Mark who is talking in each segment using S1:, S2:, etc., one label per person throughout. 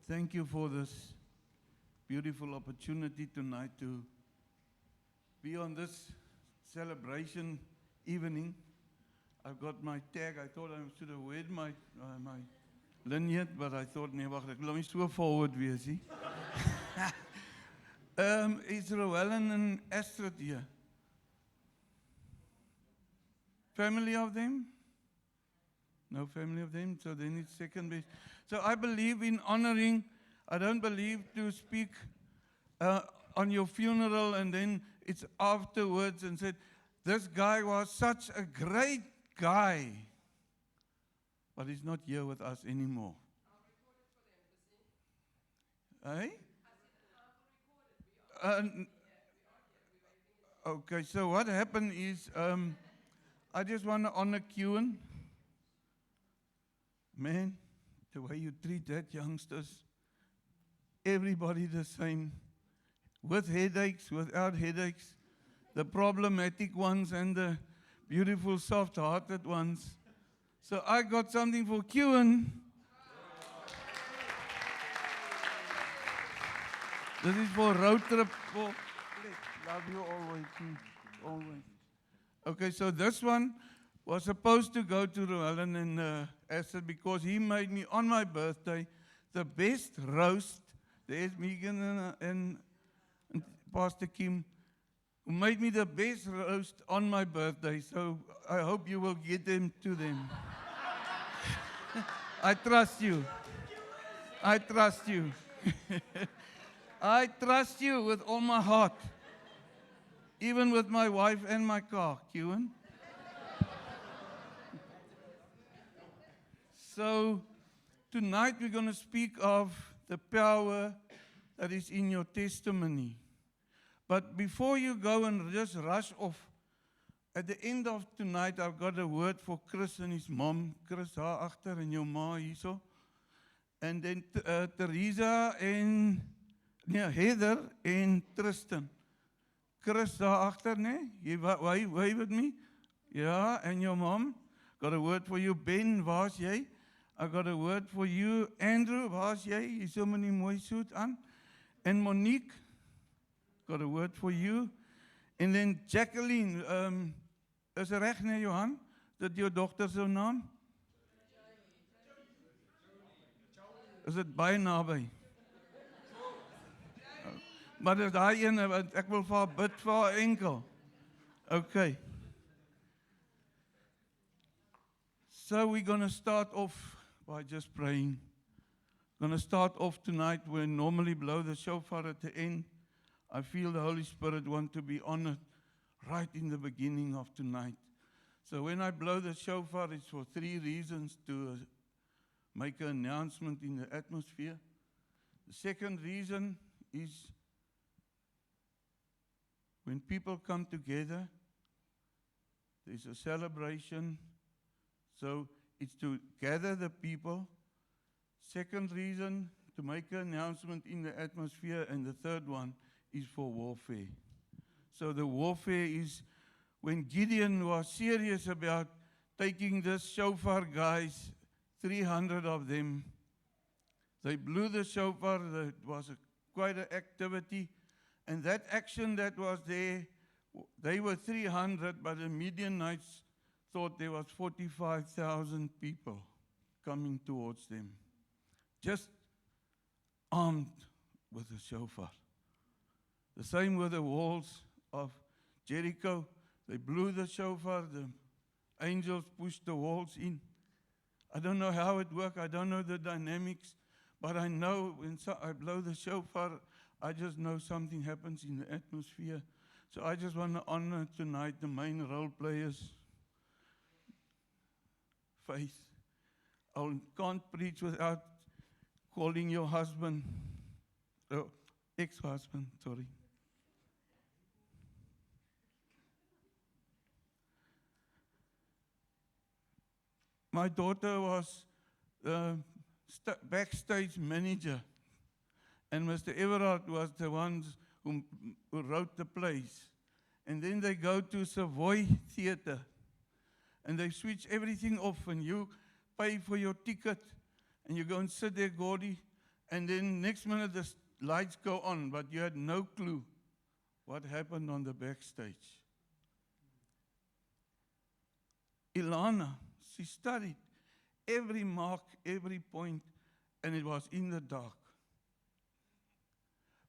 S1: Thank you for this beautiful opportunity tonight to be on this celebration evening. I've got my tag. I thought I should have weighed my lanyard, but I thought, nee, wag, ek wil hom nie so forward wees nie. Is Rowellen and Astrid here? Family of them? No family of them, so they need second base. So I believe in honoring. I don't believe to speak on your funeral and then it's afterwards and said, this guy was such a great guy, but he's not here with us anymore. Eh? Okay, so what happened is, I just want to honor Kewan. Man, the way you treat that youngsters, everybody the same, with headaches, without headaches, the problematic ones and the beautiful, soft-hearted ones. So I got something for Kewan. This is for road trip. For love you always, always. Okay, so this one was supposed to go to Rowellen and Astrid because he made me, on my birthday, the best roast. There's Megan and Pastor Kim, who made me the best roast on my birthday. So I hope you will get them to them. I trust you. I trust you. I trust you with all my heart. Even with my wife and my car, Kewan. So tonight we're going to speak of the power that is in your testimony. But before you go and just rush off, at the end of tonight I've got a word for Chris and his mom. Chris daar agter en jou ma hierso. And then Teresa and Heather and Tristan. Chris daar agter, né? Wave with me? Yeah, and your mom. Got a word for you. Ben, waar's jy? I got a word for you. Andrew, waar's jy? Jy so met die mooi soet aan. And Monique, got a word for you. And then Jacqueline, is reg, né, Johan? Dit jou dogter se naam? Is dit baie naby? Maar dis daai een wat ek wil vir haar bid vir haar enkel. Okay. So we're going to start off by just praying. We're going to start off tonight. We normally blow the shofar at the end. I feel the Holy Spirit want to be honored right in the beginning of tonight. So when I blow the shofar, it's for 3 reasons: to make an announcement in the atmosphere. The second reason is when people come together, there's a celebration. So it's to gather the people. Second reason, to make an announcement in the atmosphere. And the third one is for warfare. So the warfare is when Gideon was serious about taking this shofar, guys, 300 of them. They blew the shofar. It was quite an activity. And that action that was there, they were 300, but the Midianites thought there was 45,000 people coming towards them, just armed with a shofar. The same with the walls of Jericho. They blew the shofar, the angels pushed the walls in. I don't know how it worked, I don't know the dynamics, but I know when I blow the shofar, I just know something happens in the atmosphere. So I just want to honor tonight the main role players. Faith. I can't preach without calling your husband, ex-husband, sorry. My daughter was the backstage manager, and Mr. Everard was the ones who wrote the plays. And then they go to Savoy Theatre, and they switch everything off, and you pay for your ticket, and you go and sit there, Gordy, And then next minute the lights go on, but you had no clue what happened on the backstage. Ilana, she studied every mark, every point, and it was in the dark.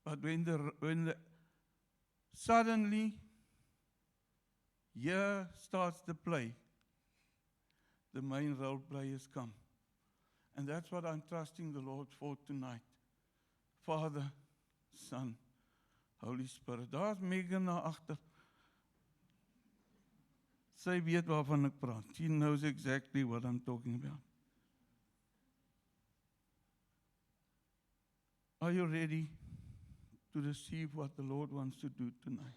S1: But when suddenly here starts the play, the main role players come. And that's what I'm trusting the Lord for tonight. Father, Son, Holy Spirit. Daar's Megan daar agter. Sy weet waarvan ek praat. She knows exactly what I'm talking about. Are you ready to receive what the Lord wants to do tonight?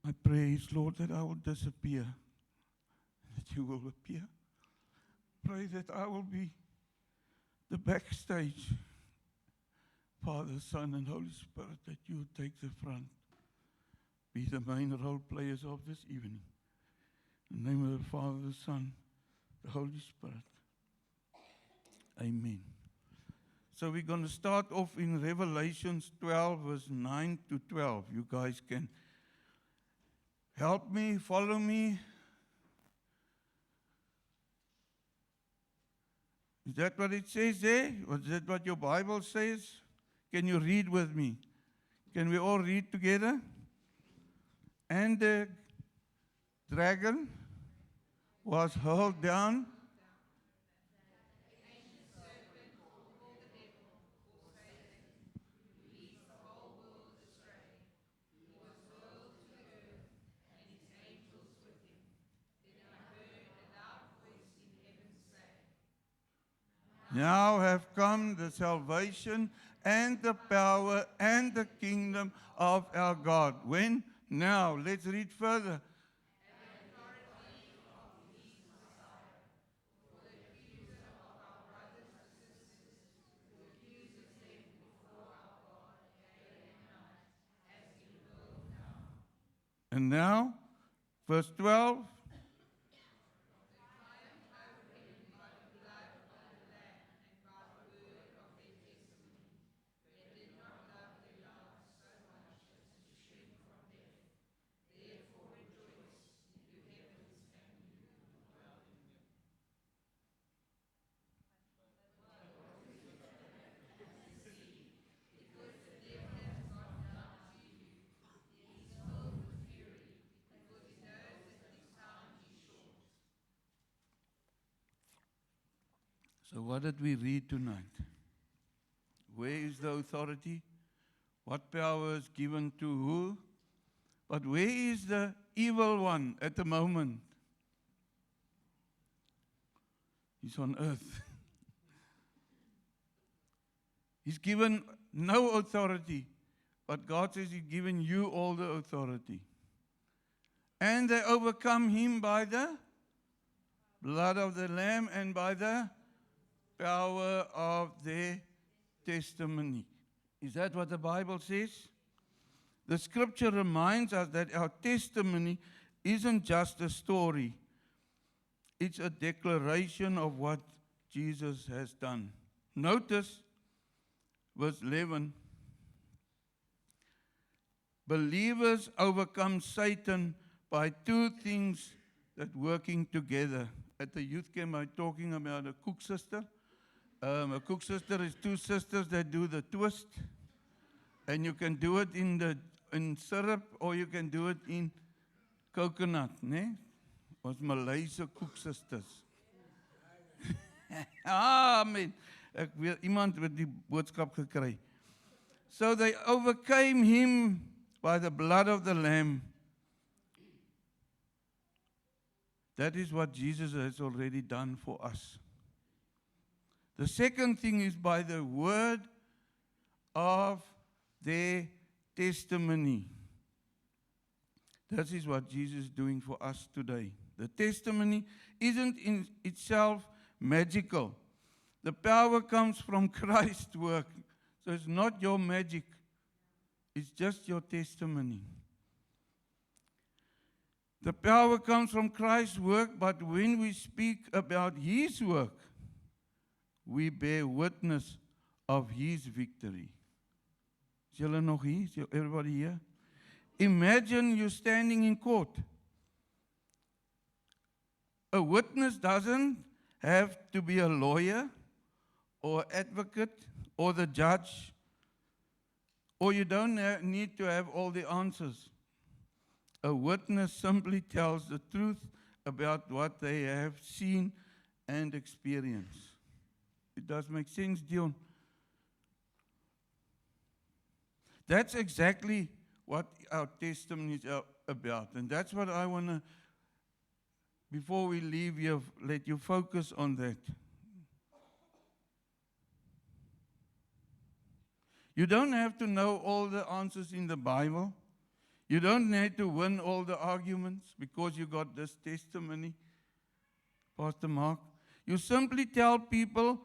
S1: My prayer is, Lord, that I will disappear, that you will appear. Pray that I will be the backstage, Father, Son, and Holy Spirit, that you will take the front, be the main role players of this evening. In the name of the Father, the Son, the Holy Spirit. Amen. So we're going to start off in Revelations 12, verse 9 to 12. You guys can help me, follow me. Is that what it says there? Or is that what your Bible says? Can you read with me? Can we all read together? And the dragon was hurled down. Now have come the salvation and the power and the kingdom of our God. When? Now. Let's read further. And now, verse 12. So what did we read tonight? Where is the authority? What power is given to who? But where is the evil one at the moment? He's on earth. He's given no authority, but God says He's given you all the authority. And they overcome him by the blood of the Lamb and by the power of their testimony. Is that what the Bible says? The scripture reminds us that our testimony isn't just a story. It's a declaration of what Jesus has done. Notice verse 11. Believers overcome Satan by two things that working together. At the youth camp, I'm talking about a cook sister. A cook sister is two sisters that do the twist, and you can do it in in syrup or you can do it in coconut, né? Ons Malayse koeksisters. Amen. Ek weet iemand het die boodskap gekry. So they overcame him by the blood of the Lamb. That is what Jesus has already done for us. The second thing is by the word of their testimony. That is what Jesus is doing for us today. The testimony isn't in itself magical. The power comes from Christ's work. So it's not your magic. It's just your testimony. The power comes from Christ's work, but when we speak about His work, we bear witness of His victory. Is julle nog hier? Is everybody here? Imagine you standing in court. A witness doesn't have to be a lawyer or advocate or the judge, or you don't need to have all the answers. A witness simply tells the truth about what they have seen and experienced. It does make sense, Dion. That's exactly what our testimony is about. And that's what I want to, before we leave here, let you focus on that. You don't have to know all the answers in the Bible. You don't need to win all the arguments because you got this testimony, Pastor Mark. You simply tell people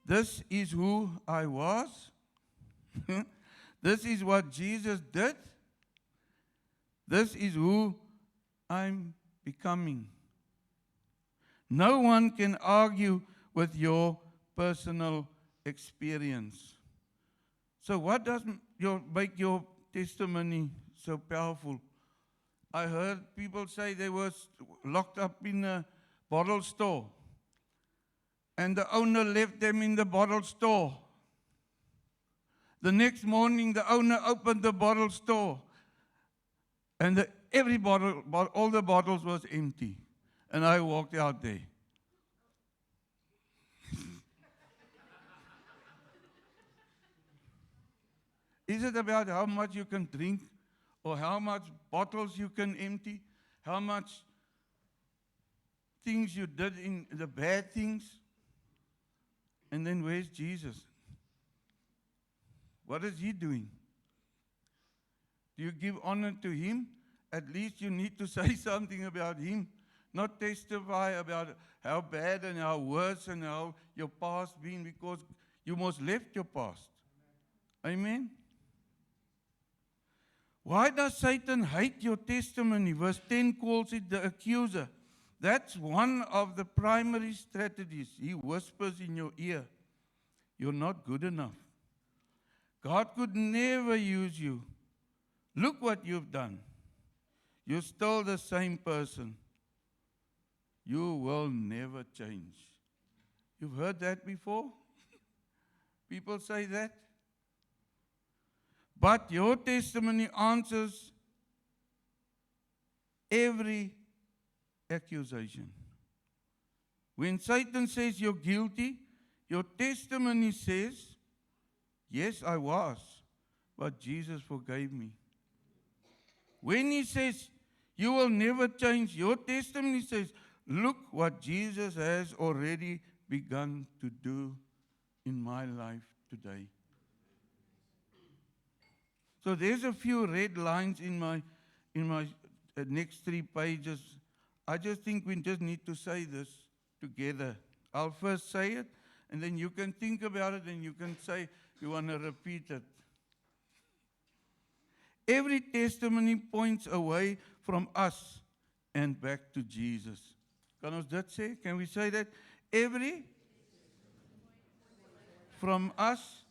S1: this is who I was. This is what Jesus did. This is who I'm becoming. No one can argue with your personal experience. So what does make your testimony so powerful? I heard people say they were locked up in a bottle store, and the owner left them in the bottle store. The next morning, the owner opened the bottle store, and all the bottles was empty. And I walked out there. Is it about how much you can drink, or how much bottles you can empty, how much things you did in the bad things? And then where's Jesus? What is He doing? Do you give honor to Him? At least you need to say something about Him, not testify about how bad and how worse and how your past been, because you must left your past. Amen? Why does Satan hate your testimony? Verse 10 calls it the accuser. That's one of the primary strategies. He whispers in your ear, you're not good enough. God could never use you. Look what you've done. You're still the same person. You will never change. You've heard that before? People say that? But your testimony answers every accusation. When Satan says you're guilty, your testimony says, yes, I was, but Jesus forgave me. When he says, you will never change, your testimony says, look what Jesus has already begun to do in my life today. So there's a few red lines in my next 3 pages. I just think we just need to say this together. I'll first say it, and then you can think about it, and you can say you want to repeat it. Every testimony points away from us and back to Jesus. Kan ons dit sê? Can we say that? Every from us.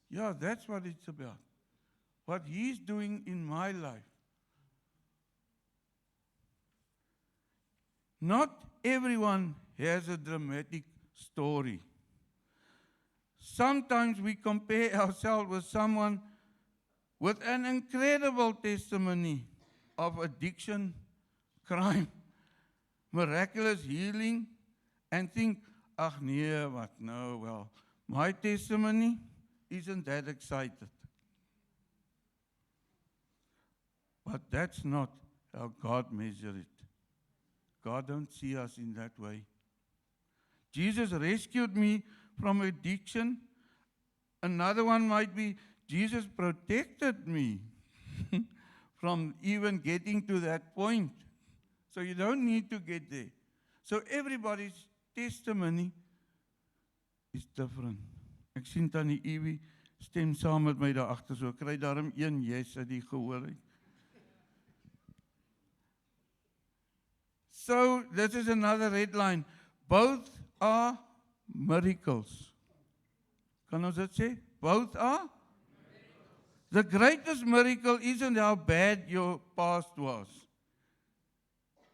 S1: Yeah, that's what it's about. What He's doing in my life. Not everyone has a dramatic story. Sometimes we compare ourselves with someone with an incredible testimony of addiction, crime, miraculous healing, and think, ach nee, wat nou, well, my testimony isn't that excited. But that's not how God measures it. God don't see us in that way. Jesus rescued me from addiction. Another one might be, Jesus protected me from even getting to that point. So you don't need to get there. So everybody's testimony is different. Ek sien Tannie Evie stem saam met my daar agter, so kry daarom een yes uit die gehoor uit. So this is another red line. Both are miracles. Kan ons dit sê? Both are? The greatest miracle isn't how bad your past was.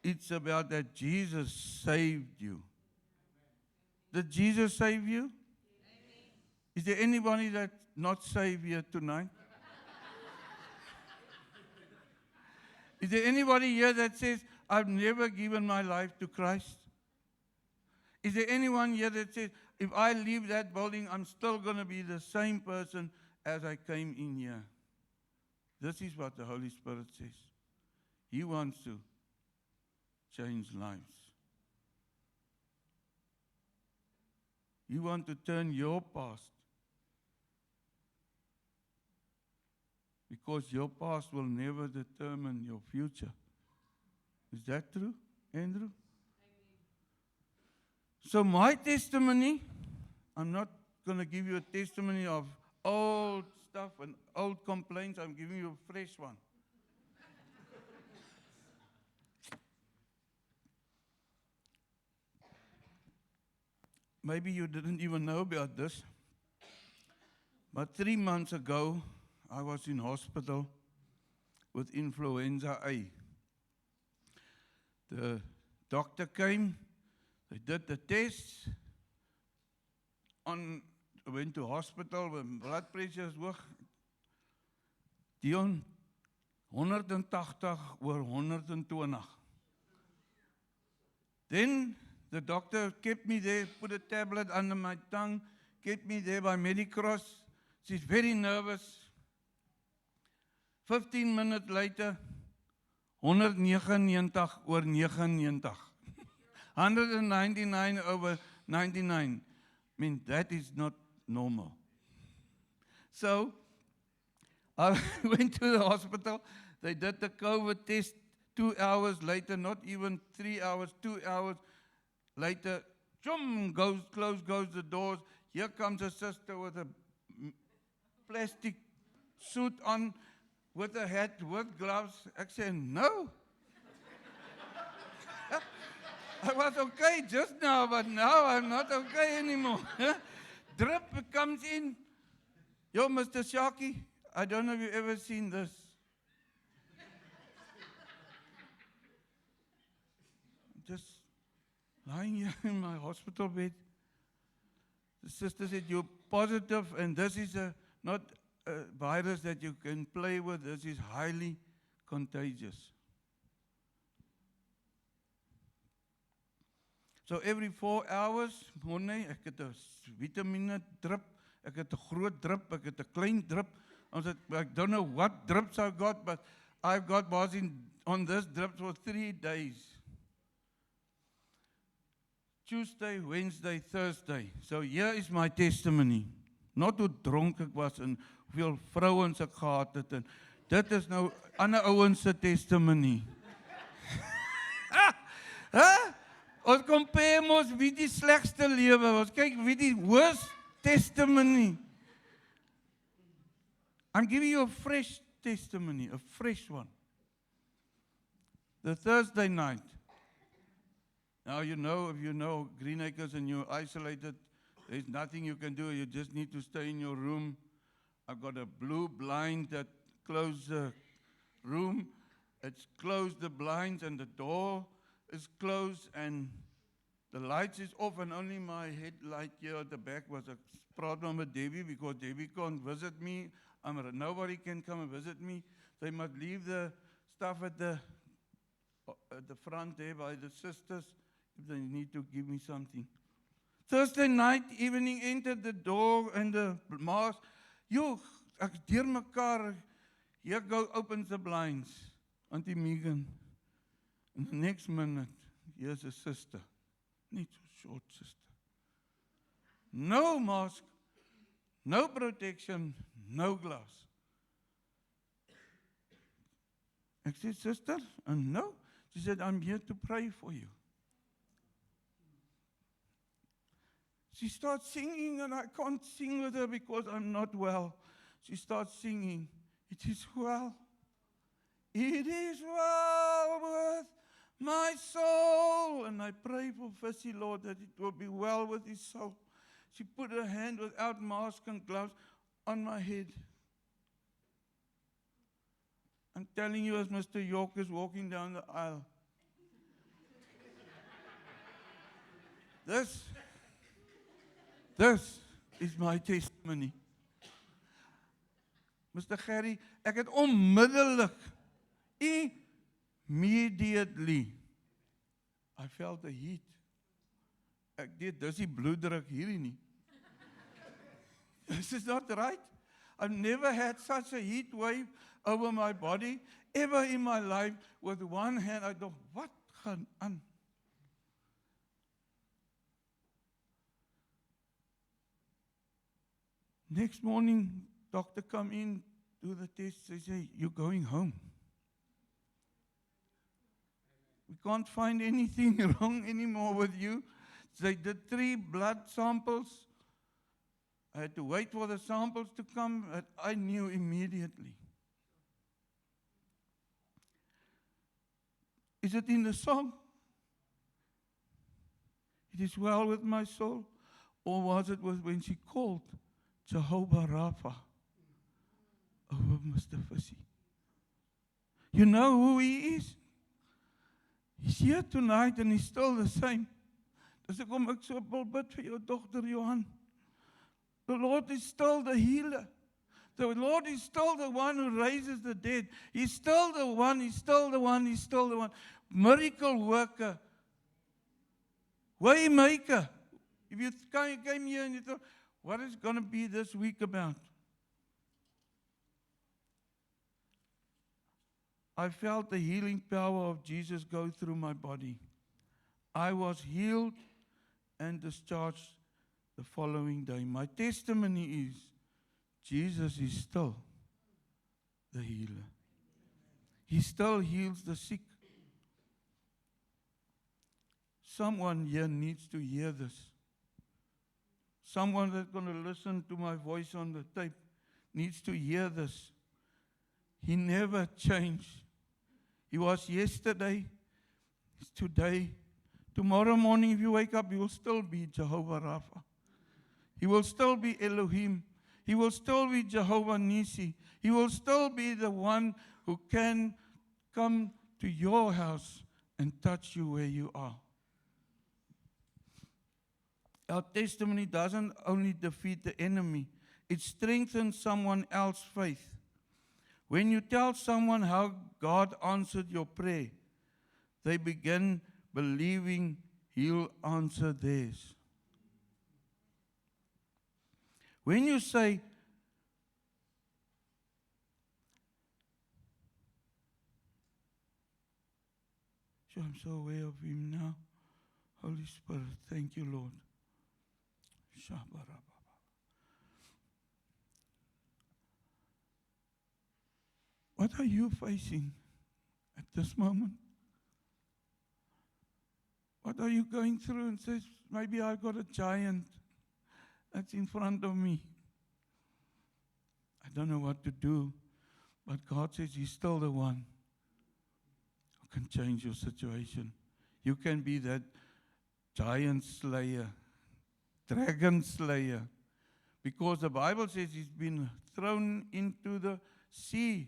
S1: It's about that Jesus saved you. Did Jesus save you? Amen. Is there anybody that's not saved here tonight? Is there anybody here that says, I've never given my life to Christ? Is there anyone here that says, if I leave that building, I'm still going to be the same person as I came in here? This is what the Holy Spirit says. He wants to change lives. You want to turn your past, because your past will never determine your future. Is that true, Andrew? Amen. So my testimony, I'm not going to give you a testimony of old stuff and old complaints. I'm giving you a fresh one. Maybe you didn't even know about this, but 3 months ago, I was in hospital with influenza A. The doctor came, they did the tests, went to hospital with blood pressure is hoog. Dion, 180 oor 120. Then the doctor kept me there, put a tablet under my tongue, kept me there by Medicross. She's very nervous. 15 minutes later, 199 oor 99. 199 over 99. I mean, that is not normal. So, I went to the hospital. They did the COVID test 2 hours later, not even 3 hours, 2 hours later. Close goes the doors. Here comes a sister with a plastic suit on, with a hat, with gloves. I said, no. I was okay just now, but now I'm not okay anymore. Drip comes in. Yo, Mr. Sharky, I don't know if you've ever seen this. Just lying here in my hospital bed. The sister said, you're positive, and this is not a virus that you can play with. This is highly contagious. So every 4 hours, ek het 'n vitamine drip, ek het 'n groot drip, ek het 'n klein drip. I don't know what drips I've got, but I've got was on this drip for 3 days. Tuesday, Wednesday, Thursday. So here is my testimony. Not hoe dronk ek was en hoeveel vrouens ek gehad het. En dit is nou ander ouens se testimony. Huh? Ons compare mos wie die slegste lewe, ons kyk wie die worst testimony. I'm giving you a fresh testimony, a fresh one. The Thursday night. Now you know, if you know Greenacres and you're isolated, there's nothing you can do. You just need to stay in your room. I've got a blue blind that closes the room. It's closed the blinds and the door is closed, and The lights is off and only my headlight here at the back was a problem with Debbie because Debbie can't visit me. Nobody can come and visit me. They must leave the stuff at the front there by the sisters if they need to give me something. Thursday night, evening, entered the door and the mass. Ek deur mekaar, here opens the blinds. Auntie Megan. And the next minute, here's a sister. Not so short sister. No mask, no protection, no glass. I said, sister, and no. She said, I'm here to pray for you. She starts singing, and I can't sing with her because I'm not well. She starts singing, it is well. It is well with my soul. And I pray for Fissy, Lord, that it will be well with his soul. She put her hand without mask and gloves on my head. I'm telling you, as Mr. York is walking down the aisle, this is my testimony. Mr. Gerry, ek het onmiddellik, immediately, I felt the heat. Ek did, dis die bloeddruk hierdie nie. This is not right. I've never had such a heat wave over my body, ever in my life. With one hand, I thought, wat gaan aan? Next morning, doctor come in, do the test, they say, you're going home. We can't find anything wrong anymore with you. They did 3 blood samples. I had to wait for the samples to come, but I knew immediately. Is it in the song? It is well with my soul. Or was it when she called Jehovah Rapha over Mr. Fissy? You know who he is? He's here tonight and he's still the same. Dis ek kom ek so bid vir jou dogter Johan. The Lord is still the healer. The Lord is still the one who raises the dead. He's still the one, he's still the one, he's still the one. Miracle worker. Waymaker. If you came here and you thought, what is going to be this week about? I felt the healing power of Jesus go through my body. I was healed and discharged the following day. My testimony is, Jesus is still the healer. He still heals the sick. Someone here needs to hear this. Someone that's going to listen to my voice on the tape needs to hear this. He never changed. He was yesterday, he's today. Tomorrow morning, if you wake up, he will still be Jehovah Rapha. He will still be Elohim. He will still be Jehovah Nisi. He will still be the one who can come to your house and touch you where you are. Our testimony doesn't only defeat the enemy, it strengthens someone else's faith. When you tell someone how God answered your prayer, they begin believing He'll answer theirs. When you say, I'm so aware of Him now. Holy Spirit, thank you, Lord. What are you facing at this moment? What are you going through and says, maybe I've got a giant that's in front of me. I don't know what to do, but God says He's still the one who can change your situation. You can be that giant slayer, dragon slayer, because the Bible says he's been thrown into the sea.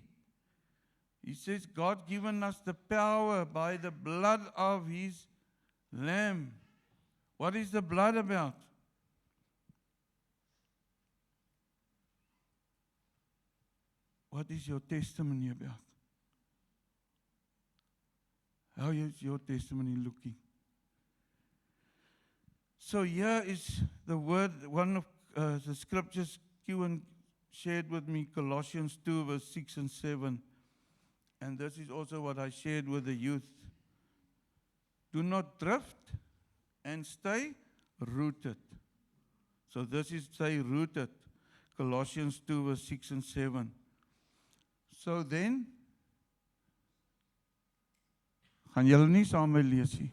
S1: He says God given us the power by the blood of His Lamb What is the blood about? What is your testimony about? How is your testimony looking? So here is the word, one of the scriptures Kewan shared with me, Colossians 2, verse 6 and 7. And this is also what I shared with the youth. Do not drift and stay rooted. So this is stay rooted. Colossians 2, verse 6 and 7. So then, gaan julle nie saam met my lees nie?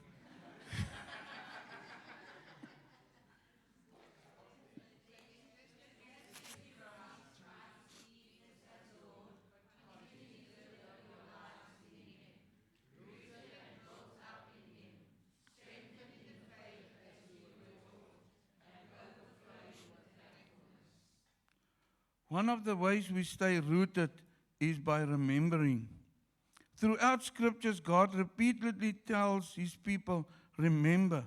S1: One of the ways we stay rooted is by remembering. Throughout scriptures, God repeatedly tells his people, remember.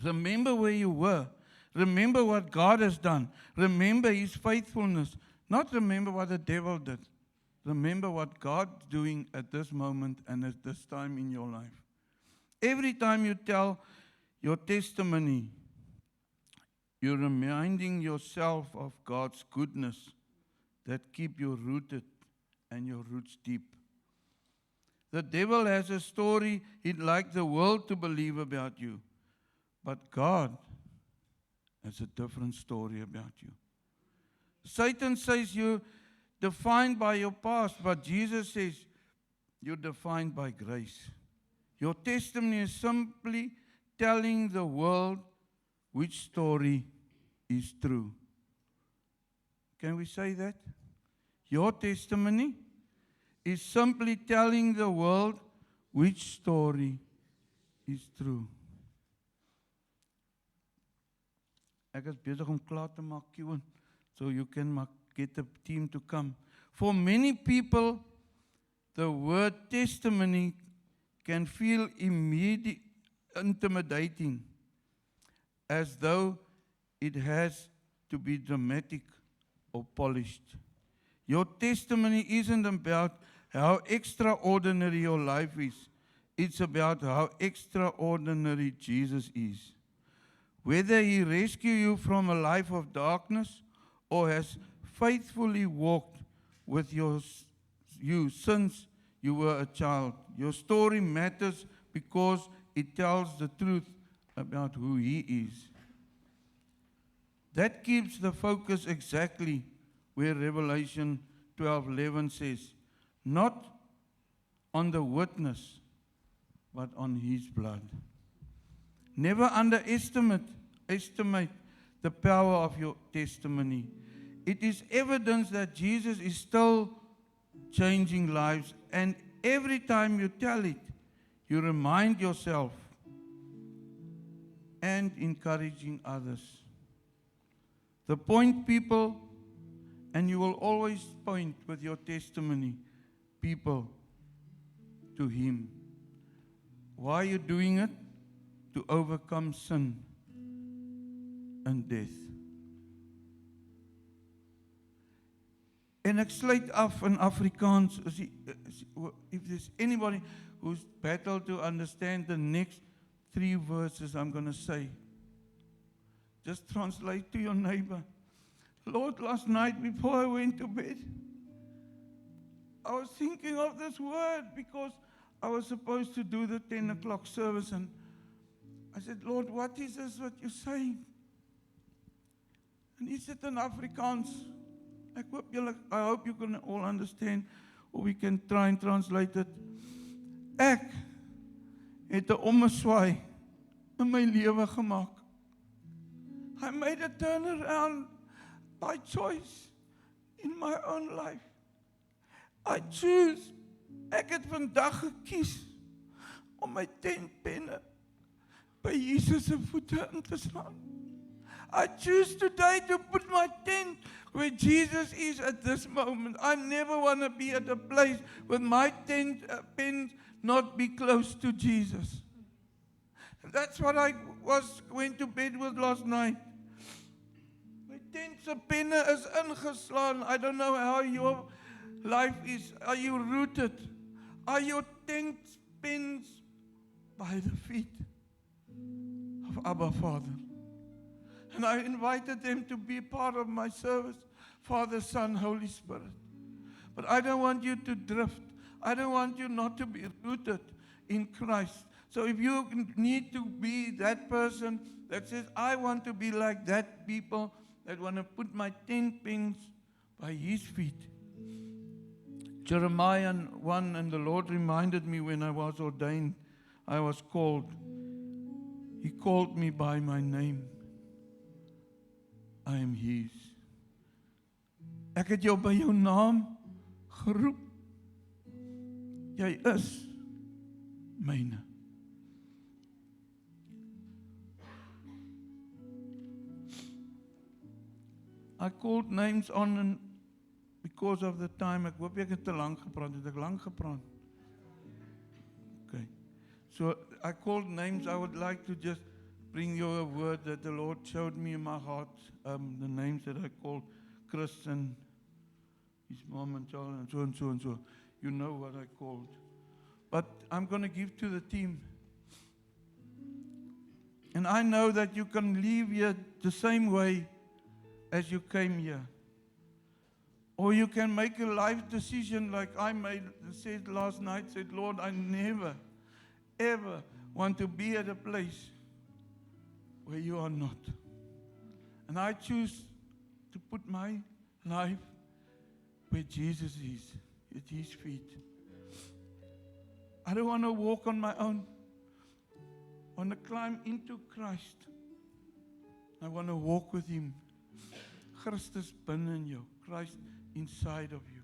S1: Remember where you were. Remember what God has done. Remember his faithfulness. Not remember what the devil did. Remember what God's doing at this moment and at this time in your life. Every time you tell your testimony, you're reminding yourself of God's goodness that keep you rooted and your roots deep. The devil has a story he'd like the world to believe about you. But God has a different story about you. Satan says you're defined by your past, but Jesus says you're defined by grace. Your testimony is simply telling the world which story is true. Can we say that? Your testimony is simply telling the world which story is true. Ek is besig om klaar te maak, Kewan, so you can get the team to come. For many people, the word testimony can feel intimidating, as though it has to be dramatic or polished. Your testimony isn't about how extraordinary your life is. It's about how extraordinary Jesus is. Whether he rescued you from a life of darkness or has faithfully walked with you since you were a child, your story matters because it tells the truth about who he is. That keeps the focus exactly where Revelation 12:11 says, not on the witness, but on his blood. Never underestimate the power of your testimony. It is evidence that Jesus is still changing lives, and every time you tell it, you remind yourself and encouraging others. The point people, and you will always point with your testimony, people, to him. Why are you doing it? To overcome sin and death. En ek sluit af in Afrikaans, if there's anybody who's battled to understand the next 3 verses I'm going to say, just translate to your neighbor. Lord, last night before I went to bed, I was thinking of this word because I was supposed to do the 10 o'clock service, and I said, Lord, what is this what you're saying? And he said in Afrikaans, I hope you can all understand, or we can try and translate it. Ek het 'n ommeswaai in my lewe gemaak. I made a turnaround by choice in my own life. I choose, ek het vandag gekies om my 10 penne by Jesus se voete in te slaan. I choose today to put my tent where Jesus is at this moment. I never want to be at a place with my tent pens not be close to Jesus. That's what I was went to bed with last night. My 10th penne is ingeslaan. I don't know how your life is. Are you rooted? Are your 10th pens by the feet of Abba Father? And I invited them to be part of my service, Father, Son, Holy Spirit. But I don't want you to drift. I don't want you not to be rooted in Christ. So if you need to be that person that says, I want to be like that people that want to put my 10 pins by his feet. Jeremiah 1, and the Lord reminded me when I was ordained, I was called. He called me by my name. I am his. Ek het jou by jou naam geroep. Jy is myne. I called names on and because of the time, ek hoop ek het te lang gepraat, het ek lang gepraat? Okay. So I called names. I would like to just bring you a word that the Lord showed me in my heart, the names that I called Chris and his mom and Charles and so and so and so. You know what I called. But I'm going to give to the team. And I know that you can leave here the same way as you came here. Or you can make a life decision like I said last night, said, Lord, I never, ever want to be at a place where you are not. And I choose to put my life where Jesus is, at his feet. I don't want to walk on my own. I want to climb into Christ. I want to walk with him. Christus binne in jou, Christ inside of you.